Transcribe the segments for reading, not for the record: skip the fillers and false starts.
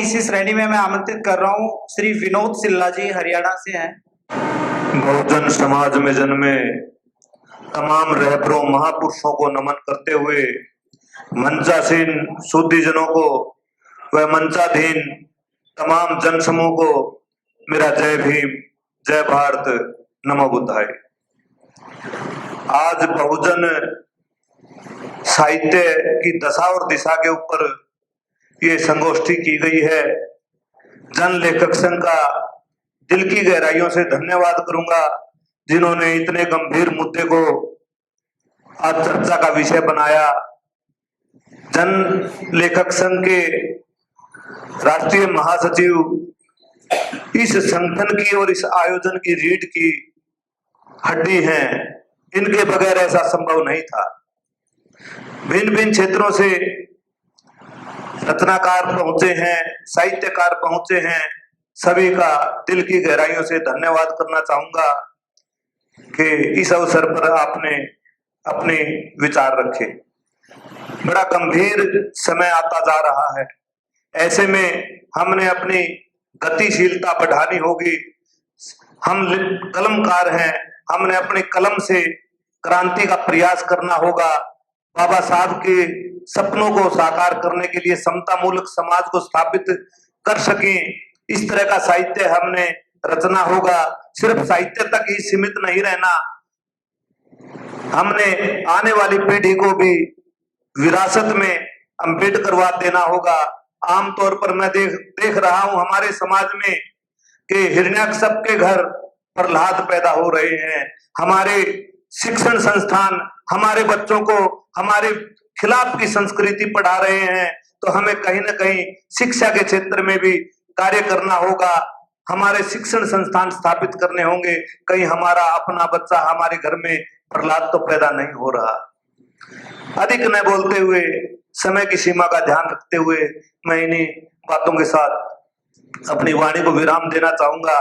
इसी श्रेणी में मैं आमंत्रित कर रहा हूँ श्री विनोद सिल्ला जी, हरियाणा से हैं। बहुजन समाज में जन्मे तमाम रहबरों महापुरुषों को नमन करते हुए मंचासीन शुद्धिजनों को व मंचाधीन तमाम जन समूह को मेरा जय भीम, जय भारत, नमो बुद्धाय। आज बहुजन साहित्य की दशा और दिशा के ऊपर ये संगोष्ठी की गई है। जन लेखक संघ का दिल की गहराइयों से धन्यवाद करूंगा जिन्होंने इतने गंभीर मुद्दे को आज चर्चा का विषय बनाया। जन लेखक संघ के राष्ट्रीय महासचिव इस संगठन की और इस आयोजन की रीढ़ की हड्डी हैं। इनके बगैर ऐसा संभव नहीं था। भिन्न भिन्न क्षेत्रों से रचनाकार पहुंचे हैं, साहित्यकार पहुंचे हैं। सभी का दिल की गहराइयों से धन्यवाद करना चाहूंगा कि इस अवसर पर आपने अपने विचार रखे। बड़ा गंभीर समय आता जा रहा है। ऐसे में हमने अपनी गतिशीलता बढ़ानी होगी। हम कलमकार हैं, हमने अपने कलम से क्रांति का प्रयास करना होगा। बाबा साहब के सपनों को साकार करने के लिए समता मूलक समाज को स्थापित कर सकें, इस तरह का साहित्य हमने रचना होगा। सिर्फ साहित्य तक ही सीमित नहीं रहना, हमने आने वाली पीढ़ी को भी विरासत में अम्बेडकरवाद देना होगा। आमतौर पर मैं देख रहा हूं हमारे समाज में कि हिरण्यकश्यप के घर प्रहलाद पैदा हो रहे हैं। हमारे शिक्षण संस्थान हमारे बच्चों को हमारे खिलाफ की संस्कृति पढ़ा रहे हैं। तो हमें कहीं ना कहीं शिक्षा के क्षेत्र में भी कार्य करना होगा। हमारे शिक्षण संस्थान स्थापित करने होंगे। कहीं हमारा अपना बच्चा हमारे घर में प्रहलाद तो पैदा नहीं हो रहा। अधिक न बोलते हुए, समय की सीमा का ध्यान रखते हुए मैं इन्हीं बातों के साथ अपनी वाणी को विराम देना चाहूंगा।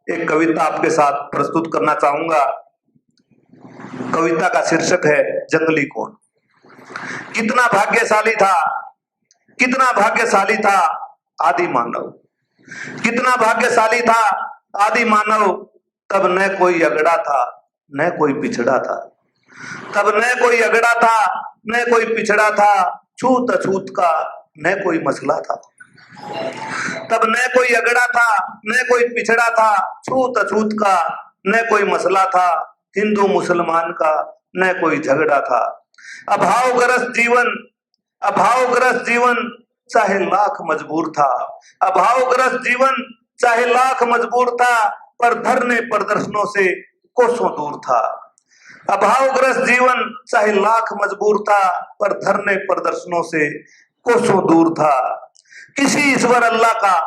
एक कविता आपके साथ प्रस्तुत करना चाहूंगा। कविता का शीर्षक है जंगली कौन। कितना भाग्यशाली था, कितना भाग्यशाली था आदि मानव। कितना भाग्यशाली था आदि मानव, तब न कोई अगड़ा था न कोई पिछड़ा था। तब न कोई अगड़ा था न कोई पिछड़ा था, छूत अछूत का न कोई मसला था। तब न कोई अगड़ा था न कोई पिछड़ा था, छूत अछूत का न कोई मसला था। हिंदू मुसलमान का न कोई झगड़ा था। अभावग्रस्त जीवन चाहे लाख मजबूर था। अभावग्रस्त जीवन चाहे लाख मजबूर था, पर धरने प्रदर्शनों से कोसों दूर था। अभावग्रस्त जीवन चाहे लाख मजबूर था, पर धरने प्रदर्शनों से कोसों दूर था। किसी ईश्वर अल्लाह का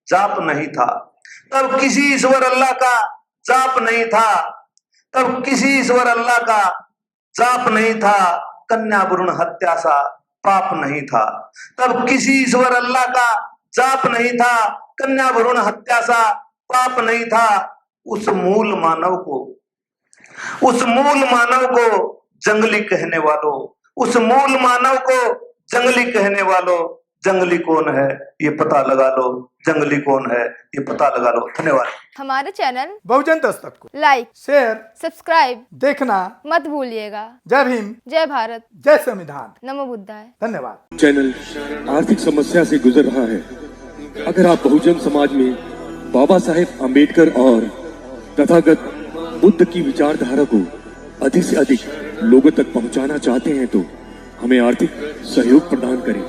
जाप नहीं था, तब किसी ईश्वर अल्लाह का जाप नहीं था। तब किसी ईश्वर अल्लाह का जाप नहीं था, कन्या भ्रूण हत्या सा पाप नहीं था। तब किसी ईश्वर अल्लाह का जाप नहीं था, कन्या भ्रूण हत्या सा पाप नहीं था। उस मूल मानव को जंगली कहने वालों, उस मूल मानव को जंगली कहने वालों, जंगली कौन है ये पता लगा लो। जंगली कौन है ये पता लगा लो। धन्यवाद। हमारे चैनल बहुजन दस्तक को लाइक, शेयर, सब्सक्राइब देखना मत भूलिएगा। जय भीम, जय भारत, जय संविधान, नमो बुद्धाय। धन्यवाद। चैनल आर्थिक समस्या से गुजर रहा है। अगर आप बहुजन समाज में बाबा साहेब अम्बेडकर और तथागत बुद्ध की विचारधारा को अधिक से अधिक लोगों तक पहुंचाना चाहते हैं तो हमें आर्थिक सहयोग प्रदान करें,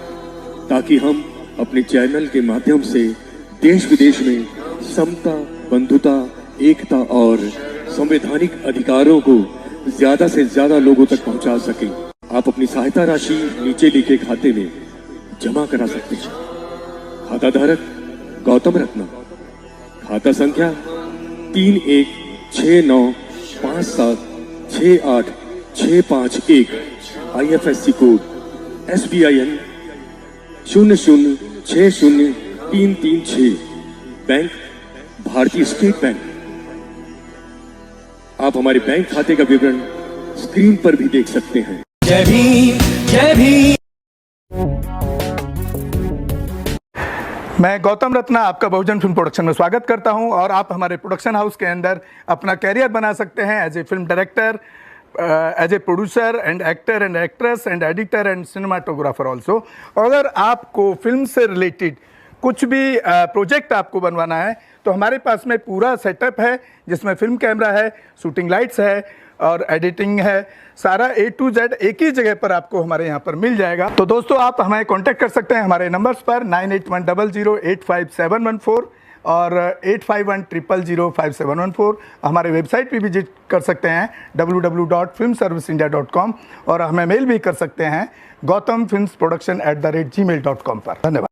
ताकि हम अपने चैनल के माध्यम से देश विदेश में समता, बंधुता, एकता और संवैधानिक अधिकारों को ज्यादा से ज्यादा लोगों तक पहुंचा सकें। आप अपनी सहायता राशि नीचे लिखे खाते में जमा करा सकते हैं। खाता धारक गौतम रत्ना, खाता संख्या 3169576865 IFSC कोड SBIN 0060336, बैंक भारतीय स्टेट बैंक। आप हमारे बैंक खाते का विवरण स्क्रीन पर भी देख सकते हैं। जय भीम, जय भीम। मैं गौतम रत्ना आपका बहुजन फिल्म प्रोडक्शन में स्वागत करता हूं और आप हमारे प्रोडक्शन हाउस के अंदर अपना कैरियर बना सकते हैं as a film director, as a producer and actor and actress and editor and cinematographer also. अगर आपको फिल्म से रिलेटेड कुछ भी प्रोजेक्ट आपको बनवाना है तो हमारे पास में पूरा सेटअप है, जिसमें फिल्म कैमरा है, शूटिंग लाइट्स है और एडिटिंग है। सारा A to Z एक ही जगह पर आपको हमारे यहाँ पर मिल जाएगा। तो दोस्तों आप हमें कांटेक्ट कर सकते हैं हमारे नंबर्स पर 9810085714 और 8510005714। हमारे वेबसाइट पे विजिट कर सकते हैं www.filmserviceindia.com और हमें मेल भी कर सकते हैं gautamfilmsproduction@gmail.com पर। धन्यवाद।